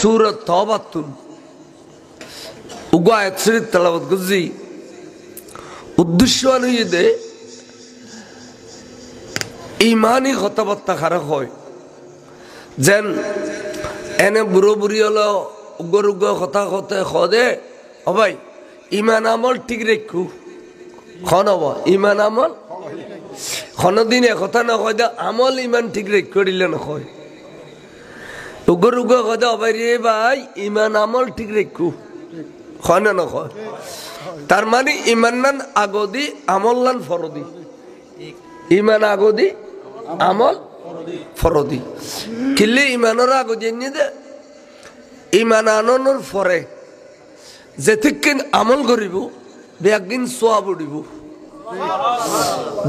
সূরা তাওবাতুন উগা আয়াত শরীফ তেলাওয়াত করছি উদ্দেশ্য অনুযায়ী ইমানি কথাবার্তা খারাপ হয় যেন এনে বুড়ো বুড়ি হলো উগ্র উগ্র কথা কথা খদে ভাই ইমান আমল ঠিক রেখু খন হব ইমান আমল খনদিন কথা নকয় দে আমল ইমান ঠিক রেখ দিলে নকয় উগ্র উগ্র কথা ভাই রে ভাই ইমান আমল ঠিক রেখু খন নকয় তার মানে ইমান নান আগদি আমল নান ফরদি ইমান আগদি আমল ফরদি কিলে ইমানের আগদি এনে দে ইমান আননের ফরে যেতিকিন আমল করিব বেগিন সোয়াব উঠিব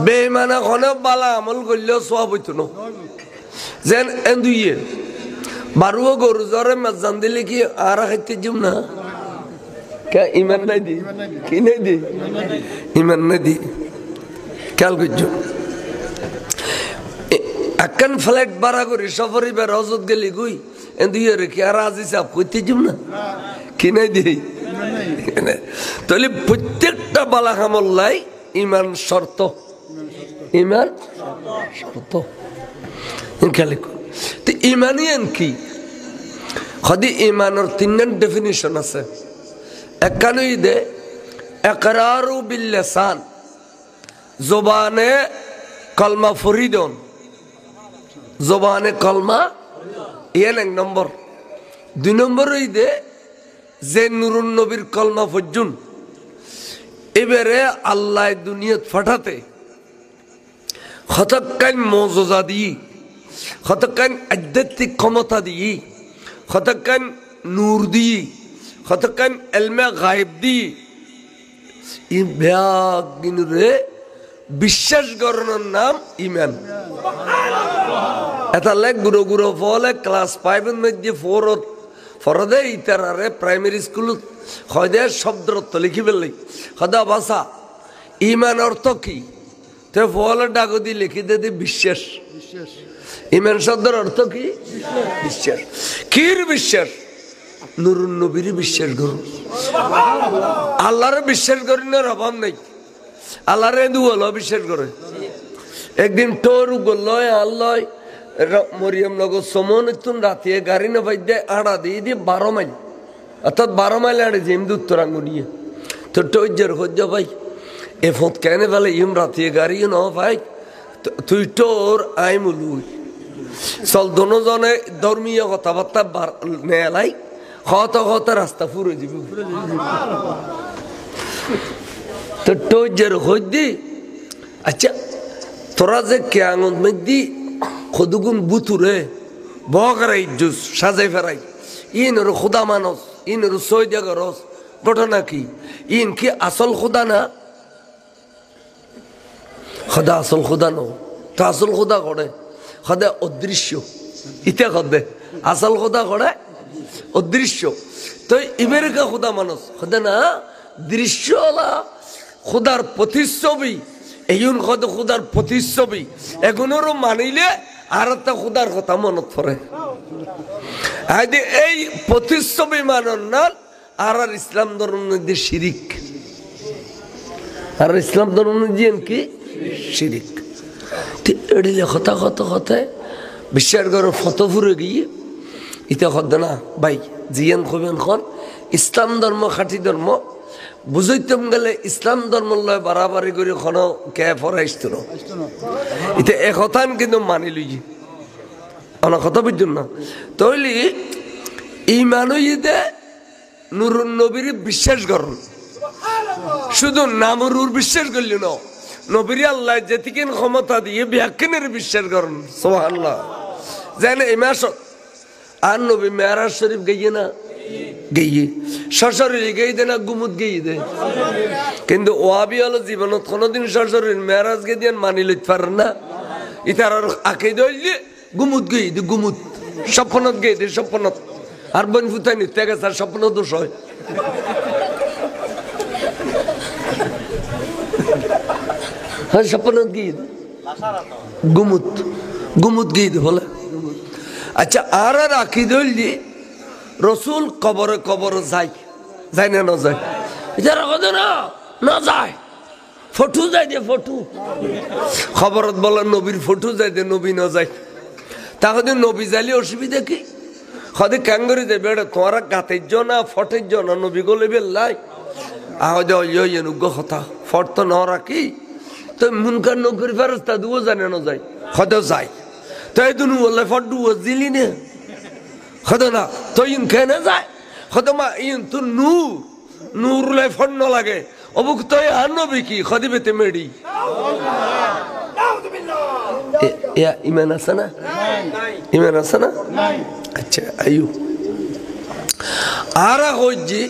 বেইমানা খনে বালা আমল করলেও সোয়াব হইতো না যেন এন্দুইয়ে বারুও গরু জ্বরে মাজান দিলে কি আর খাইতে যাম না কে ইমান নাই দি কি নাই দি ইমান নাই দি খেয়াল করছো একখান ফ্লাইট ভাড়া করি সফরি বার হজত গেলি গুই এন্দুইয়ে রেখে আর আজি সাপ করতে যাম না কি নাই দি তাহলে প্রত্যেকটা বালা আমল্লাই ইমান শর্ত ইমান শর্ত খেয়াল তো ইমানিয়ান কি খদি ইমানের তিনজন ডেফিনিশন আছে একখানুই দে ইকরারু বিল লিসান জবানে কলমা ফরিদন জবানে কলমা ইয়ান এক নম্বর দুই নম্বর হই দে যে নুরুন নবীর কলমা ফজ্জুন এবারে আল্লাহ দুনিয়াত ফাটাতে কতকান মওজুজা দি কতকান আধ্যাত্মিক ক্ষমতা দি কতকান নূর দি কতকান ইলমে গায়েব দি ই বেয়াগিনরে বিশ্বাস করানোর নাম ইমান এটা লাইক গুরু গুরু ফলে ক্লাস 5 এর মধ্যে 4 ফরদে ইতারারে প্রাইমারি স্কুল খদে শব্দ অর্থ লিখি ফেললি খদা ভাষা ইমান অর্থ কি তে ফলে ডাগদি লিখি দে বিশ্বাস ইমান শব্দের অর্থ কি বিশ্বাস কির বিশ্বাস নুরুন নবীর বিশ্বাস করুন আল্লাহর বিশ্বাস করি না অভাব নাই আল্লাহর দুয়ালো বিশ্বাস করে একদিন তোর গল্লয় আল্লাহ মরিয়ম নগর সমন তুন রাতে গাড়ি না ভাই দে আড়া দিয়ে দিয়ে 12 মাইল অর্থাৎ 12 মাইল আড়ে যেমনি উত্তরাঙ্গ নিয়ে তো টজ্জের হজ্জ ভাই এ ফোঁত কেন বলে ইম রাতে গাড়ি ন ভাই তুই তোর আই মুলুই চল দোনোজনে ধর্মীয় কথাবার্তা নেলাই হত হত রাস্তা ফুরে যাবি তো টজ্জের হজ্জ আচ্ছা তোরা যে কে আঙুন মেদি খুদুগুন বুতুরে বগরাই জুস সাজাই ফেরাই ইনর খুদা মানস ইনর সৈদা গরস ঘটনা কি ইন কি আসল খুদা না খোদা আসল খুদা ন তো আসল খুদা করে খোদা অদৃশ্য ইতে খদে আসল খুদা করে অদৃশ্য তো ইবের কা খুদা মানস খোদা না দৃশ্যলা খুদার প্রতিচ্ছবি এইন খদ খুদার প্রতিচ্ছবি এগুলোরও মানিলে আর একটা খুদার কথা মনত পড়ে এই প্রতিচ্ছবি মানন না আর ইসলাম ধর্ম মধ্যে শিরিক আর ইসলাম ধর্ম মধ্যে কি শিরিক এড়িলে কথা কত কথায় বিশ্বাস করো ফত ফুরে গিয়ে ইতে খদ না ভাই জিয়ান খবেন খন ইসলাম ধর্ম খাঁটি ধর্ম বুঝাইতাম গেলে ইসলাম ধর্ম লয় বাড়াবাড়ি করে খন কে ফরাইছিল এটা এ কথা কিন্তু মানি লই অনেক কথা বুঝুন না তৈলি ইমানইদে নুরুন নবীর বিশ্বাস করুন শুধু নামরুর বিশ্বাস করলি না নবীর আল্লাহ যেতিকেন ক্ষমতা দিয়ে ব্যাখ্যানের বিশ্বাস করুন সুবহানাল্লাহ যেন এই মাস আর নবী মেরাজ শরীফ গিয়ে না গিয়ে সশরীরে গিয়ে দে না গুমুত গিয়ে দে কিন্তু ওয়াবি হলো জীবনত কোনোদিন সশরীর মেরাজ গিয়ে দিয়ে মানি লইতে পারেন না ইতার আঁকে দইলে গুমুত গিয়ে দে গুমুত স্বপ্নত গিয়ে দে স্বপ্নত আর বন ফুতাই নিতে গেছে আর স্বপ্ন দোষ হয় হ্যাঁ স্বপ্নত গিয়ে দে গুমুত গুমুত গিয়ে দে বলে আচ্ছা আর আঁকি দইলে রসুল কবরে কবরে যায় যায় না না যায় যারা কথা না না যায় ফটো যায় দে ফটো খবরত বলে নবীর ফটো যায় দে নবী না যায় তাহলে নবী যাইলে অসুবিধা কি হদে ক্যাঙ্গরি দেবে এটা তোমার গাতের না ফটের না নবী গলে বেল্লাই আহদে অনুজ্ঞ কথা ফট তো না রাখি তো মুনকার নকরি ফেরস্তা দুও জানে না যায় হদে যায় তাই দুনু বললে ফট দুও দিলি না হদে না তো ইন খেয়ে না যায় হদে মা ইন তো নূর লাই ফট না লাগে অবুক তো আর নবী কি খদি বেতে মেডি ইমান আছে না ইমান আছে না আচ্ছা আয়ু আর হইজি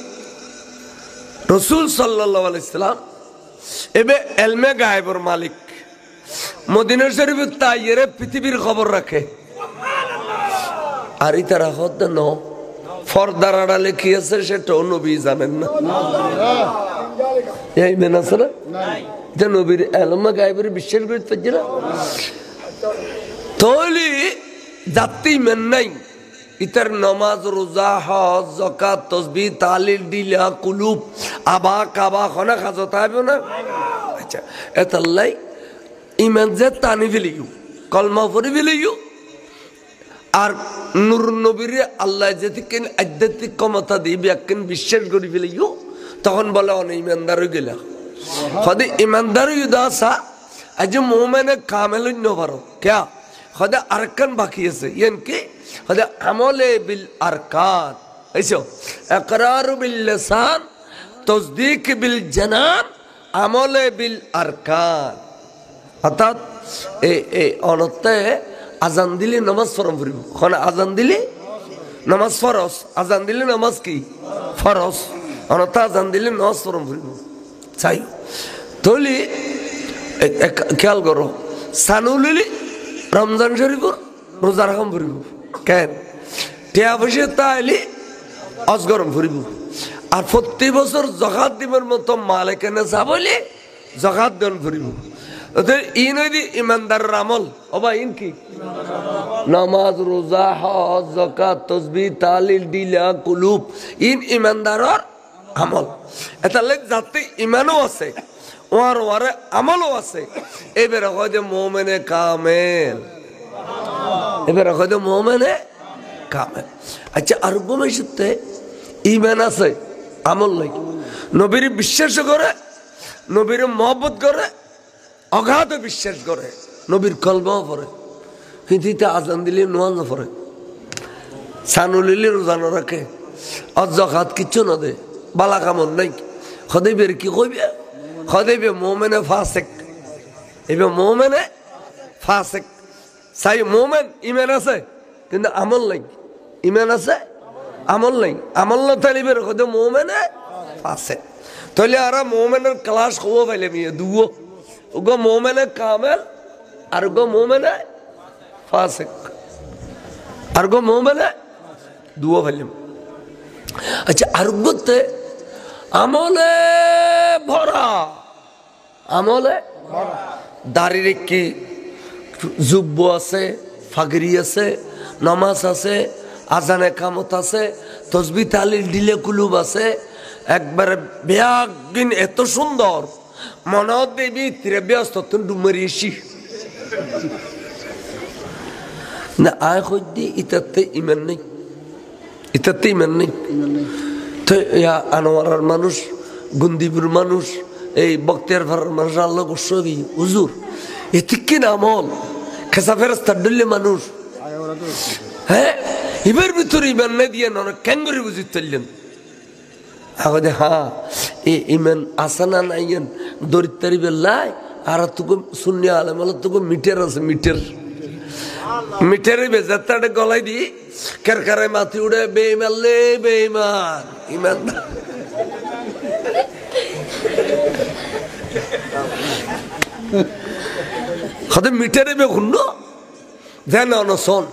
রসুল সাল্লাল্লাহু আলাইহি সাল্লাম এবে এলমে গায়েবের মালিক মদিনা শরীফের তাইয়েরে পৃথিবীর খবর রাখে আর ইতারা হদ ন ফরদার আড়ালে কি আছে সেটাও নবী জানেন না এই মেন আছে না যে নবীর এলমে গায়েবের বিশ্বাস করতে পারছি না তলি জাতি মেন নাই ইতার নামাজ রোজা হজ যাকাত তাসবিহ তাহলিল দিলা কুলুব আবা কাবা খানা খাজত হবে না আচ্ছা এতাল্লাই ইমান যে তানি ফেলিও কলমা পড়ি ফেলিও আর নূর নবীর আল্লাহ যেতে কেন আধ্যাত্মিক ক্ষমতা দিয়ে ব্যাখ্যান বিশ্বাস করি ফেলিও তখন বলে অনেক ইমানদার হয়ে গেলা হদে ইমানদার ইউদাসা আজ মোমেনে কামেল পারো ক্যা হদে আরকান বাকি আছে ইয়ান কি হদে আমলে বিল আরকান এইসো ইকরার বিল লিসান তাসদীক বিল জানান আমলে বিল আরকান অর্থাৎ এই অনতে আজান দিলে নামাজ ফরম পড়িব কোন আজান দিলে নামাজ ফরজ আজান দিলে নামাজ কি ফরজ অনতে আজান দিলে নামাজ ফরম পড়িব চাই তলি খেয়াল করো সানুলিলি রমজান শরীফর রোজা রাখম ফুরিব কেন টিয়া পয়সা তাইলি অজগরম ফুরিব আর প্রতি বছর জকাত দিবের মতো মালিক এনে যাবলে জকাত দেন ফুরিব ওদের ইন হইদি ইমানদারের আমল অবা ইন কি নামাজ রোজা হজ যাকাত তাসবিহ তাহলিল দিলা কুলুব ইন ইমানদারের আমল এটা লেগ যাতে ইমানও আছে ওয়ার ওয়ারে আমলও আছে এবারে হয় যে মুমিনে কামেল এবারে হয় যে মুমিনে কামেল আচ্ছা আর গোমেশতে ইমান আছে আমল নাই নবীর বিশ্বাস করে নবীর মহব্বত করে অগাধ বিশ্বাস করে নবীর কলমাও পড়ে কিন্তু এটা আজান দিলে নোয়াজ পড়ে সানুলিলে রোজানো রাখে অজাকাত কিচ্ছু না দে বালা কামল নাই খদেবের কি কইবে খদেবে মোমেনে ফাসেক এবে মোমেনে ফাসেক সাই মোমেন ইমান আছে কিন্তু আমল নাই ইমান আছে আমল নাই আমল না তালিবের খদে মোমেনে ফাসেক তাহলে আর মোমেনের ক্লাস হবো পাইলে মিয়ে দুও ওগো মোমেনে কামেল আর গো মোমেনে ফাসেক আর গো মোমেনে দুও পাইলাম আচ্ছা আর গোতে আমলে ভরা আমলে দাড়ি রেখে জুব্ব আছে ফাগরি আছে নামাজ আছে আজানে কামত আছে তাসবিহ তাহলিল দিলে কুলুব আছে একবারে বেয়াগিন এত সুন্দর মনে দেবী তীরে ব্যস্ত ডুমারি এসি না আয় হইদি ইতাতে ইমান নেই ইতাতে ইমান নেই তো আনোয়ারার মানুষ গুন্দিপুর মানুষ এই বক্তিয়ার ভাড়ার মানুষ আল্লাহ গোস্বী হুজুর এতে কি আমল খেসা ফেরস্তার ডুললে মানুষ হ্যাঁ এবার ভিতরে ইমান না দিয়ে না ক্যাঙ্গরি বুঝি তুললেন আগতে হ্যাঁ এ ইমান আসানা নাইয়েন দরিদ্রি বেল্লাই আর তোকে শূন্য আলেম তোকে মিটার আছে মিটার মিটারে বেজারটাকে গলাই দি কেরকারে মাথি উড়ে বেইমান লে বেইমান ইমান হতে মিটারে বে খুন্ন দেন অনশন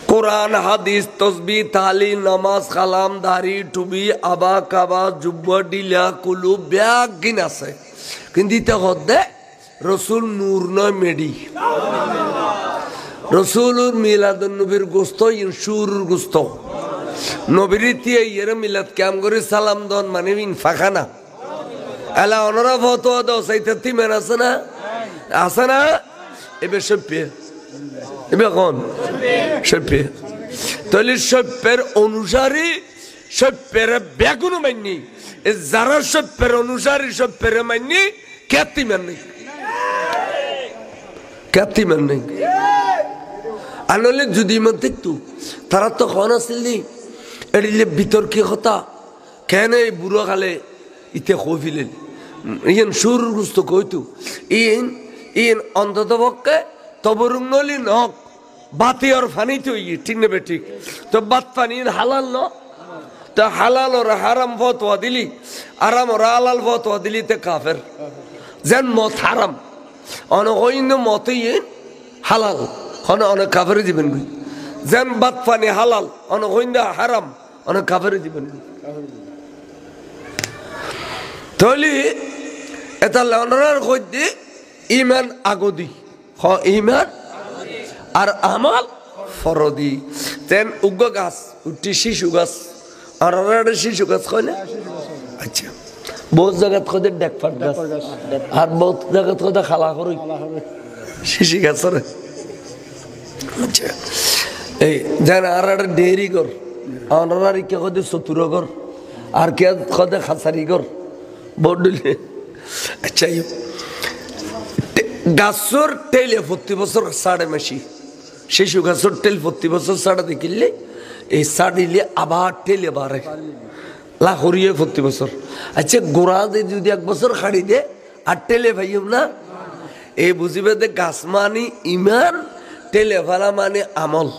কোরআন হাদিস তাসবিহ তাহলিল নামাজ কালাম দাড়ি টুবি আবা কাবা জুব্বা ডিলা কুলুব ব্যাগিন আছে কিন্তু ইতে হদে রসুল নূর নয় মেডি রসুলুর মিলাদুন নবীর গোস্ত ইনসুরুর গোস্ত নবীর তিয়া ইয়ের মিলাদ কাম করে সালাম দন মানে ফাঁকানা এলা অনরা ফতোয়া দাও সাইতে তিমেন আছে না এবার সভ্যে এবার কোন সভ্যে তাহলে সভ্যের অনুসারী সভ্যের বেগুনো মাননি যারা সভ্যের অনুসারী সভ্যের মাননি খ্যাতি মান নেই আনলে যদি মান দেখতো তারা তো খন আসছিল এড়িলে বিতর্কে কথা কেন এই বুড়ো কালে ইতে কইলেন ইন সুর গুস্ত কইতো ইন অন্তত পক্ষে তবরুং নলি নক বাতি আর ফানি তো ঠিক নেবে ঠিক তো বাত ফানি হালাল ন তো হালাল ওর হারাম ফতোয়া দিলি আরাম ওর হালাল ফতোয়া দিলি তে কাফের যেন মত হারাম অনকইন মত হালাল অনেক কাফের দিবেন যেন বাত ফানি হালাল অনকইন হারাম অনেক কাফের দিবেন তাহলে এটা লন্ডনের কইতে ইমান আগদি ইমান আর আমাল ফরদি তেন উগ্র গাছ উঠি শিশু গাছ আর শিশু গাছ কয় না আচ্ছা বহুত জায়গাত খোদে ডেকফাট গাছ আর বহুত জায়গাত খোদে খালা করই শিশি গাছ আচ্ছা এই যেন আর একটা ডেয়ারি ঘর আর কে খোদে চতুর ঘর আর কে খোদে খাসারি ঘর বহুত দিলে আচ্ছা গাছর টেলে 40 বছর সাড়ে মাসি শিশু গাছর টেল 40 বছর সাড়া দেখিলে এই সাড়িলে আবার টেলে বাড়ে লাহরিয়ে 40 বছর আচ্ছা গোড়া দিয়ে যদি 1 বছর খাড়ি দে আর টেলে ভাইও না এই বুঝিবে যে গাছ মানে ইমান টেলে ফেলা মানে আমল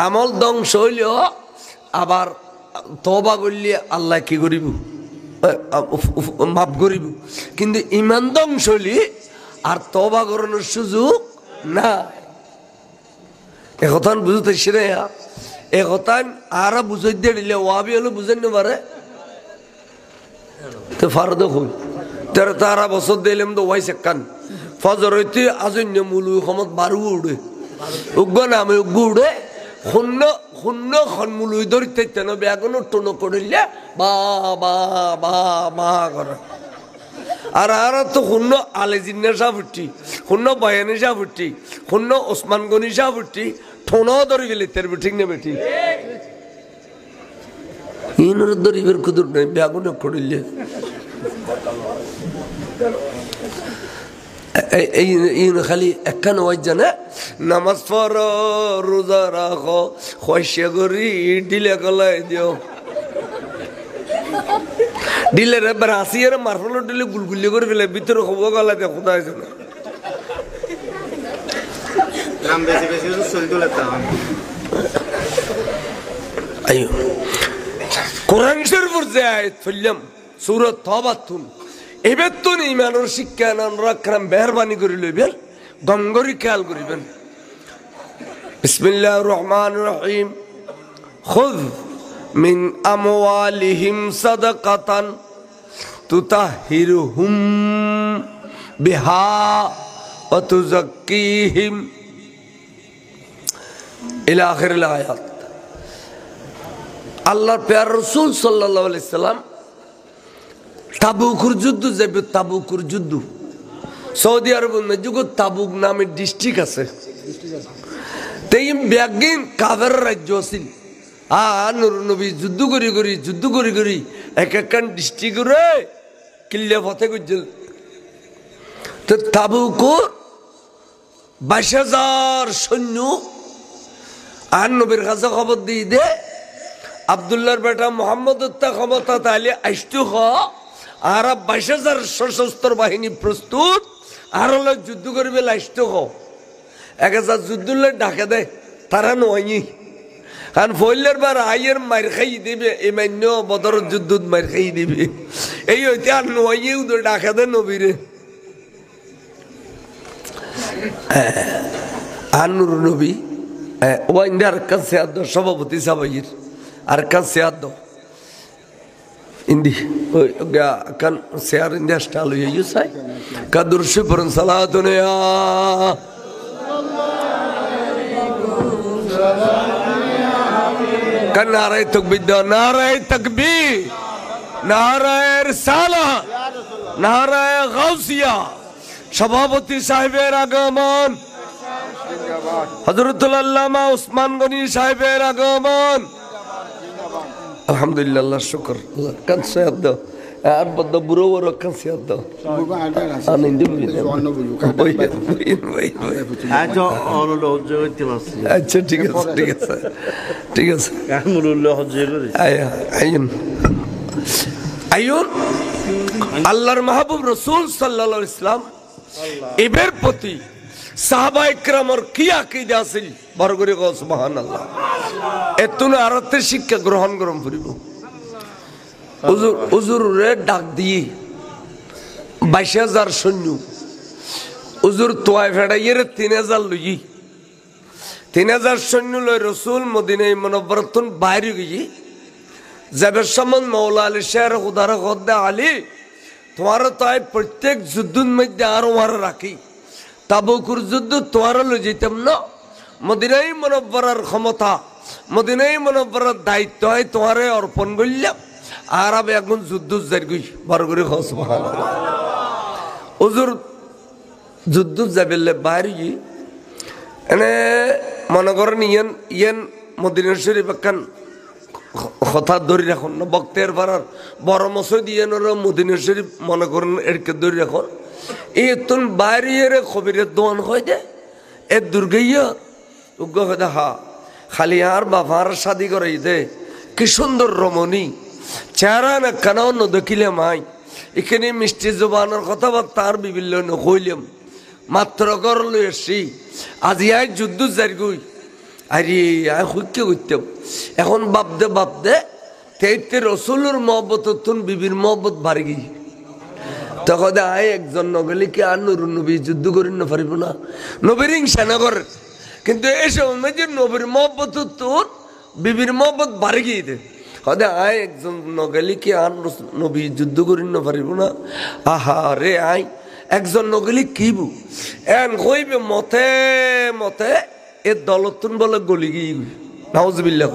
আমল ধ্বংস হইলেও আবার তওবা করলে আল্লাহ কি করিব মাফ করিব কিন্তু ইমান ধ্বংস হইলে আর তওবা করানোর সুযোগ না একথা বুঝতেছি রে একথা আর বুঝাই দিলে ওয়াবি হলে বুঝেন না পারে তো ফারদ হই তারা বছর দিলাম তো ওয়াই সেকান ফজর হইতে আজন্য মুলু সমত বারু উড়ে উগ্র নামে উগ্র উড়ে শূন্য শূন্য সন্মুলুই ধরিতে তেন বেগুনো টনো কৰিলে বা বা বা বা করে আর তো শূন্য আলেজিনের সাহ ফুটি শূন্য বয়ানি সাহ ফুটি শূন্য ওসমান গনি সাহ ফুটি ঠোনো ধরি গেলে তের ঠিক নেবে ঠিক ইনর ধরিবের কুদুর নাই বেগুনো করিলে খালি একখান ওয়াজ জানে নামাজ পড়ো রোজা রাখো খয়সা করি ডিলে গলাই দিও ডিলের এবার আসি আর মারফলো ডিলে গুলগুলি করে ফেলে ভিতরে খবর গলা দিয়ে খোদা হয়েছে না কোরআন শরীফের যে আয়াত পড়লাম সূরা তাওবাতুন এবার তো ইমানের শিক্ষা রাখলাম মেহরবানি করে লইবেন গঙ্গরি খেয়াল করিবেন বিসমিল্লাহির রহমানির রহিম খুয মিন আমওয়ালিহিম সাদাকাতান তুতাহিরুহুম বিহা ওয়া তুযাক্কিহিম ইলা আখিরিল আয়াত আল্লাহর প্যার রাসূল সাল্লাল্লাহু আলাইহি সাল্লাম তাবুকের যুদ্ধ যাবে তাবুকের যুদ্ধ সৌদি আরবের মধ্যে তাবুক নামে ডিস্ট্রিক্ট আছে তাই ব্যাগিন কাফের রাজ্য আছিল আর নূর নবী যুদ্ধ করি এক একখান ডিস্ট্রিক্টরে কিল্লে ফতে করছিল তো তাবুকর 22,000 সৈন্য আর নবীর কাছে খবর দিয়ে দে আব্দুল্লাহর বেটা মোহাম্মদ ক্ষমতা তাহলে আইসতু হ আর 22,000 সশস্ত্র বাহিনী প্রস্তুত আর হলো যুদ্ধ করবে লাইসতু হ 1,000 যুদ্ধ ডাকে দেয় তারা নয় কারণ ফইলের বার আইয়ের মার খাই দিবে এই মান্য বদর যুদ্ধ মার খাই দিবে এই হইতে আর নয়ও তো ডাকে দেয় নবীরে আনুর নবী ওয়াইন্ডে আর কান সেয়াদ সভাপতি সাবাইয়ের আর কান সেয়াদ ইন্দি kan sear indi astalo yusai kadurshi purun salatun ya কান নারায়ে তাকবীর দাও, নারায়ে তাকবীর, নারায়ে রিসালাত, নারায়ে গাউসিয়া। সভাপতি সাহেবের আগমন, হযরতুল আল্লামা ওসমান গনি সাহেবের আগমন। আলহামদুলিল্লাহ, আল্লাহ শুকর। কান সাহেব দাও আর বদ্ধ বুড়ো বড় কান সাহেব দাও। আচ্ছা ঠিক আছে, ঠিক আছে, ঠিক আছে। আইন আল্লাহর মাহবুব রাসূল সাল্লাল্লাহু আলাইহি ওয়াসাল্লাম এর প্রতি সাহাবা ইকরামের কি আকীদা আছিল বড় করে কও সুবহানাল্লাহ। এতুন আরতে শিক্ষা গ্রহণ করম ফুরিব। হুজুরে ডাক দিয়ে 22,000 সৈন্য হুজুর তোয়ায় ফেড়াইয়ের 3,000 লই, 3,000 সৈন্য লই রসুল মদিনায় মুনাওয়ারাতুন বাইরে গিয়ে যাবে সমন মৌলা আলী শের খুদার খদ্দা আলী তোমার তাই প্রত্যেক যুদ্ধের মধ্যে আরো আর রাখি, তাবুকুর যুদ্ধ তোমার লই যেতাম না, মদিনায় মুনাওয়ারার ক্ষমতা, মদিনায় মুনাওয়ারার দায়িত্ব হয় তোমারে অর্পণ করলাম। আর আমি এখন যুদ্ধ যাই বড় করে সুবহানাল্লাহ। হুজুর যুদ্ধ যাবে বাইরে এনে মনে করেন ইয়েন মদিনা শরীফ একখান কথা ধরে রাখুন না, বক্তের পাড়ার বড় মসজিদ ইয়েন মদিনা শরীফ মনে করেন এরকে ধরে রাখুন। এই তুন বাইরে খবিরের দোয়ান হয় দে এ দুর্গাইয়া উগ্র হয় দে হা খালি আর বাবার শাদি করাই দে কি সুন্দর রমণী চেহারা না কেন দেখিলে মাই এখানে মিষ্টি জবানের কথাবার্তা আর বিভিন্ন নকইলাম মাত্র ঘর লই আসি আজি আই যুদ্ধ যাই গই আরে আই হুইকে করতাম এখন বাপদে তেইতে রসুলের মহব্বত তুন বিবির মহব্বত বাড়ি গই তখন আই একজন নগেলে কি আর নুর নবী যুদ্ধ করি না পারিব না, নবীর হিংসা না করে, কিন্তু এই সময় যে নবীর মহব্বত তুন বিবির মহব্বত বাড়ি গিয়ে দে হদে আয় একজন নগেলি কি আর নবী যুদ্ধ করি না পারিব না। আহা রে আই একজন নগেলি কিবু এন কইবে মতে মতে এ দলতুন বলে গলি গিয়ে নাউজুবিল্লাহ।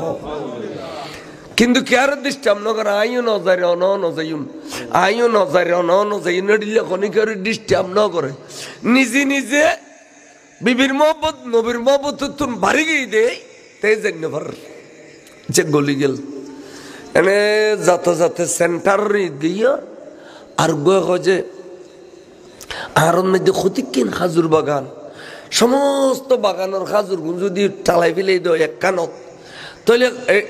কিন্তু কে আর ডিস্টার্ব নগর আইও নজারে অন নজাইম আইও নজারে অন নজাই নডিলে খনিকার ডিস্টার্ব ন করে নিজে নিজে বিবির মহব্বত নবীর মহব্বত তুন বাড়ি গিয়ে দে তাই জানি পার যে গলি গেল এনে যাতে সেন্টার গিয়ে আর গয়ে আর মধ্যে ক্ষতিকিন খাজুর বাগান সমস্ত বাগানের খাজুর গুণ যদি টালাই ফেলে দেয় এক কানত তাহলে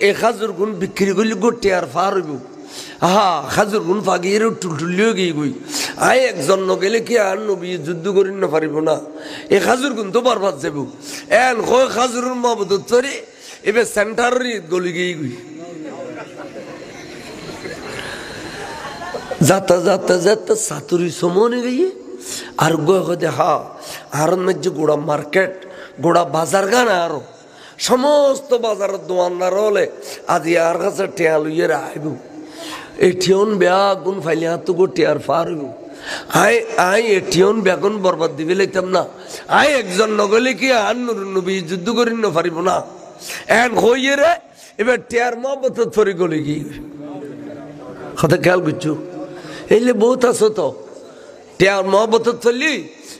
এই খাজুর গুণ বিক্রি করলে গোটে আর ফার হইব। হা খাজুর গুণ ফাগিয়ে টুলটুলিও গিয়ে গই আই একজন নগেলে কি আর নবী যুদ্ধ করি না পারিব না, এই খাজুর গুণ তো বরবাদ যাব এন কয় খাজুরের মহব্বত ধরে এবার সেন্টার গলি গিয়ে গই যাতা যাতা যাতা সাতুরি সমনে গিয়ে আর গয়ে হা আর মধ্যে গোড়া মার্কেট গোড়া বাজার গানা আরো সমস্ত বাজারের দোয়ান্নার হলে আজি আর কাছে টেয়া লইয়ে আইব এটিয়ন বেগুন ফাইলে তো গো টেয়ার ফার হইব আই আই এটিয়ন বেগুন বরবাদ দিবে লাইতাম না, আই একজন নগলে কি আর নুর নবী যুদ্ধ করি না পারিব না এন হইয়ে রে এবার টেয়ার মহব্বত থরি গলে গিয়ে কথা খেয়াল করছো এইলে বহুত আছো তো টেয়ার মহব্বত থলি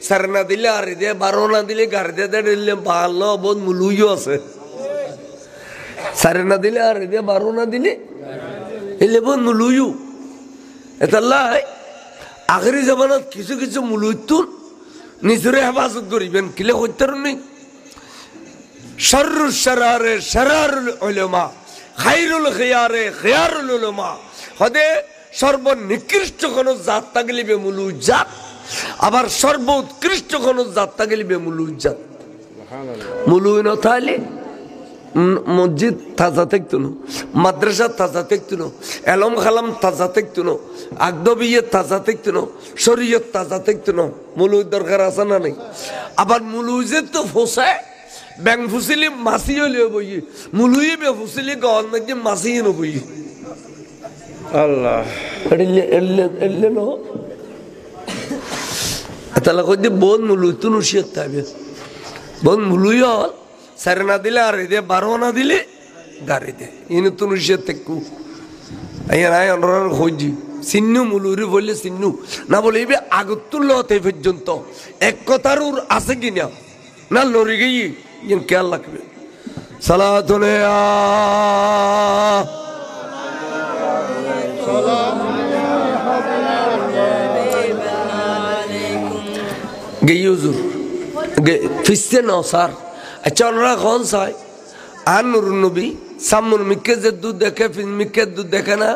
সারে না দিলে আর দিয়ে 12 না দিলে গাড়ি দিয়ে দিলে ভালো বহুত মুলুইও আছে, সারে না দিলে আর দিয়ে 12 না দিলে এলে বহুত মুলুইও এটা লাই আখেরি জামানত কিছু কিছু মুলুইতুন নিজরে হেফাজত করিবেন কিলে হইতার নেই। শাররুশ শারারে শারারুল উলামা খায়রুল খিয়ারে খিয়ারুল উলামা হদে সর্বনিকৃষ্ট কোন জাত তাগলিবে মুলু জাত আবার সর্বোৎকৃষ্ট কোন জাত তাগলিবে মুলু জাত মুলু না তাহলে মসজিদ তাজা থাকতো না, মাদ্রাসা তাজা থাকতো না, এলম খালাম তাজা থাকতো না, আকদবিয়ে তাজা থাকতো না, শরীয়ত তাজা থাকতো না, মুলুর দরকার আছে না নাই। আবার মুলু যে তো ফোসায় ব্যাং ফুসিলি মাসি হলেও বই মুলুই বে ফুসিলি গহন মধ্যে মাসি ন বই আল্লাহ এলে ন তাহলে কই বোন মুলু তো নুসিয়ত থাকবে বোন মুলুই হল সারে না দিলে আর এদের 12 না দিলে গাড়িতে ইনি তুনুষের তেকু আই অনরান হইজি সিন্নু মুলুরি বললে সিন্নু না বলে এই আগতুল হতে পর্যন্ত এক কথার আছে কিনা না লড়ি গিয়ে ইন খেয়াল রাখবে সালাতুনে গেই হুজুর ফিসতে ন স্যার আচ্ছা ওনারা কোন চাই আর নুর নবী সামুর মিকে যে দুধ দেখে মিকের দুধ দেখে না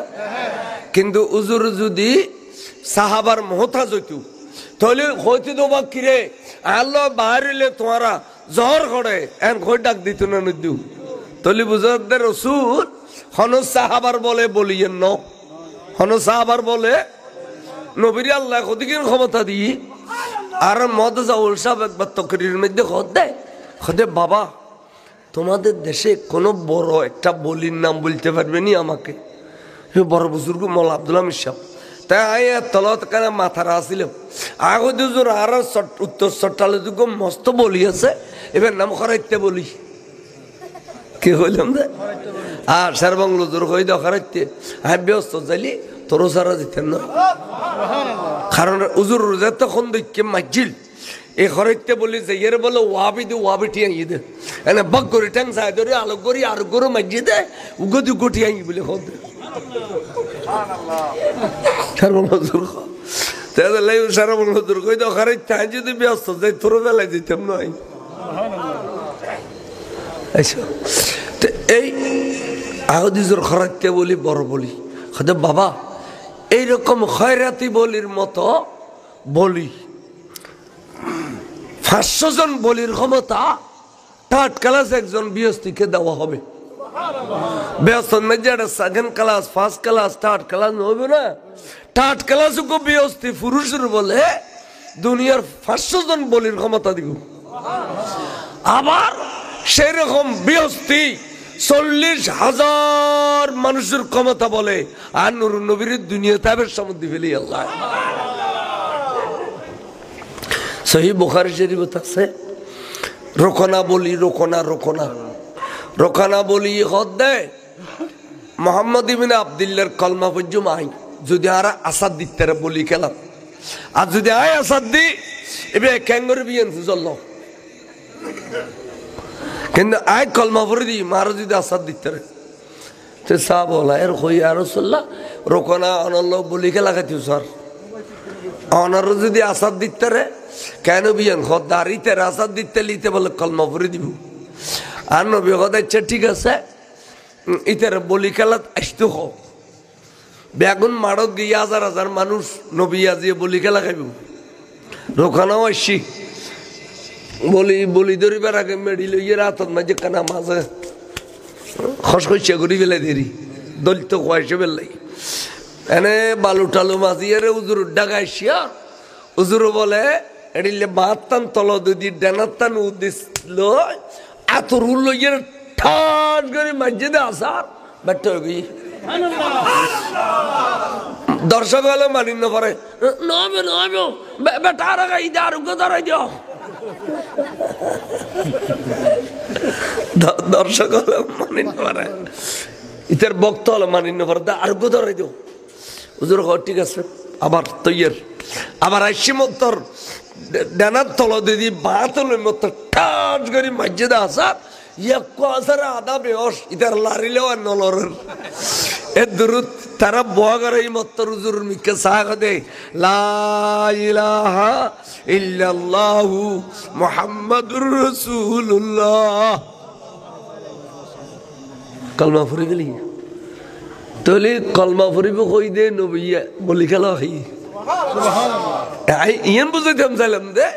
কিন্তু উজুর যদি সাহাবার মহতা যত তাহলে হইতে দেবা কিরে আল্লাহ বাহারিলে তোমারা জ্বর করে এন কই ডাক দিত না নদী তাহলে বুঝাদের রসুল হন সাহাবার বলে বলিয়েন ন হন সাহাবার বলে নবীর আল্লাহ কদিকের ক্ষমতা দিই আর মদ জাউল সাহেব একবার তকরির মধ্যে খদে বাবা তোমাদের দেশে কোনো বড় একটা বলির নাম বলতে পারবে নি আমাকে বড় বুজুর্গ মৌলা আব্দুল হামিদ সাহেব তাই আই তলত কানে মাথার আসিলাম আগো দুজোর আর উত্তর চট্টালে দুগো মস্ত বলি আছে এবার নাম খরাইতে বলি কি হইলাম দে আর স্যার বাংলো জোর হয়ে দাও খরাইতে হ্যাঁ ব্যস্ত যাইলি তোর সারা দিতেন না কারণ উজুর রোজা তখন দেখে মাজিল এই খরাইতে বলি যে এর বলে ওয়াবি দে ওয়াবি টিয়া দে এনে বক করে ট্যাং সাই ধরে আলো করি আর গরু মাজি দে উগদি গুটি আই বলে খদ স্যার বাংলো জোর তাহলে লাই স্যার বাংলো জোর কই দাও খরাইতে যদি ব্যস্ত যাই তোর বেলায় দিতাম নয় আচ্ছা তো এই আহদিজোর খরাইতে বলি বড় বলি খদে বাবা এইরকম খয়রাতি বলির মতো বলি 500 জন বলির ক্ষমতা থার্ড ক্লাস একজন বিএসটিকে দেওয়া হবে বেসন মেজার second class first class third class হবে না থার্ড ক্লাসকে বিএসটি পুরুষের বলে দুনিয়ার 500 জন বলির ক্ষমতা দিব আবার সেই রকম বিএসটি 40,000 মানুষের ক্ষমতা বলে আর নুর নবীর দুনিয়া তাবের সমুদ্রে ফেলি আল্লাহ সহি বুখারী শরীফ আছে রোকনা বলি রোকনা রোকনা রোকনা বলি হদ দেয় মোহাম্মদ ইবনে আব্দুল্লাহর কলমা পর্যম আই যদি আর আসাদ দিতে বলি খেলাম আর যদি আয় আসাদ দি এবার ক্যাঙ্গর বিয়ান ফুজল কিন্তু আয় কলমা ভরে দিই মারো যদি আসাদ দিতে তো সা বলা এর হই আর রাসূলুল্লাহ রোকনা অনল্ল বলি খেলা খাইতেও স্যার অনারও যদি আসাদ দিতে রে কেন বিয়ান খদ্দারিতে আসাদ দিতে লিতে বলে কলমা ভরে দিব আর নবী হদাইছে ঠিক আছে ইতার বলি খেলা আসতে হোক বেগুন মাড়ত গিয়ে হাজার হাজার মানুষ নবী আজিয়ে বলি খেলা খাইব রোকনাও আসছি বলি বলি ধরিবার আগে মেডি লইয়ে রাতত মাঝে কানা মাঝে খসখসিয়া করি বেলা দেরি দলিত খুয়াইছে বেলাই এনে বালু টালু মাঝিয়ে উজুর ডাকাইছিয়া উজুর বলে এডিলে বাহাত্তান তল দুদি ডেনাত্তান উদ্দিল আতর লইয়ে ঠাট করে মসজিদে আসার ব্যর্থ হয়ে গই দর্শক হলে মানিন্য করে নবে নবে বেটা আর ঈদ আর ধরাই দিও দর্শক হলে মানিন্য করে ইতার বক্ত হলে মানিন্য করে আরোগ্য ধরাই দিও হুজুর ঠিক আছে আবার তৈয়ার আবার আইসি মতর ডানার তল দিদি বাতলের মতো ঠাট করে মসজিদে আসার আদা বেহস ইতার লারিলেও আর নলরের এর দূরত তারা বয়া করে এই মত্তর হুজুর মিকে সাহা দে লা ইলাহা ইল্লাল্লাহু মুহাম্মাদুর রাসূলুল্লাহ কলমা ফুরি গেলি তাহলে কলমা ফুরিব কই দে নবী বলি খেলা হই ইয়ান বুঝাইতাম চাইলাম দে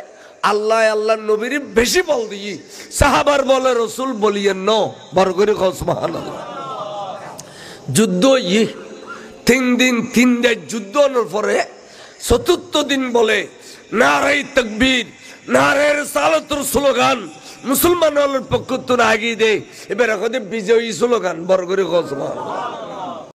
আল্লাহ আল্লাহ নবীর বেশি বল দিই সাহাবার বলে রসুল বলিয়েন ন বড় করে সুবহানাল্লাহ যুদ্ধ তিন দিন যুদ্ধ পরে চতুর্থ দিন বলে নারায়ে তাকবীর নারায়ে রিসালাতুর স্লোগান মুসলমানের পক্ষ থেকে আগিয়ে দে এবার এখন বিজয়ী স্লোগান বড় করে সুবহানাল্লাহ